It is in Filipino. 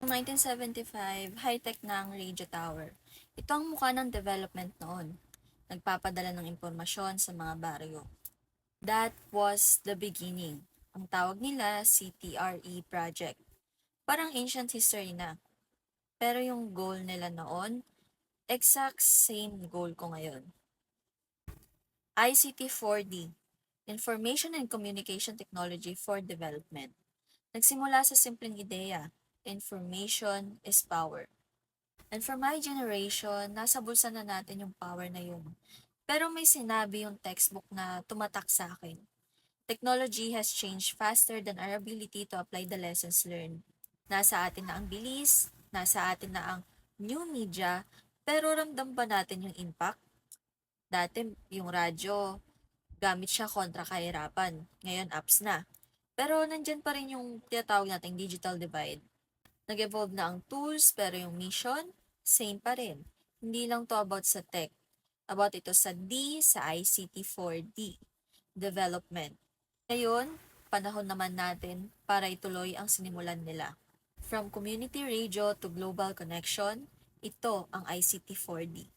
Noong 1975, high-tech na ang radio tower. Ito ang mukha ng development noon. Nagpapadala ng impormasyon sa mga baryo. That was the beginning. Ang tawag nila CTRE project. Parang ancient history na. Pero yung goal nila noon, exact same goal ko ngayon. ICT 4D, Information and Communication Technology for Development. Nagsimula sa simpleng ideya, information is power. And for my generation, nasa bulsa na natin yung power na yun. Pero may sinabi yung textbook na tumatak sa akin. Technology has changed faster than our ability to apply the lessons learned. Nasa atin na ang bilis, nasa atin na ang new media, pero ramdam ba natin yung impact? Dati yung radyo, gamit siya kontra kahirapan. Ngayon apps na. Pero nandyan pa rin yung tinatawag nating digital divide. Nag-evolve na ang tools, pero yung mission, same pa rin. Hindi lang to about sa tech. About ito sa sa ICT 4D, development. Ngayon, panahon naman natin para ituloy ang sinimulan nila. From community radio to global connection, ito ang ICT 4D.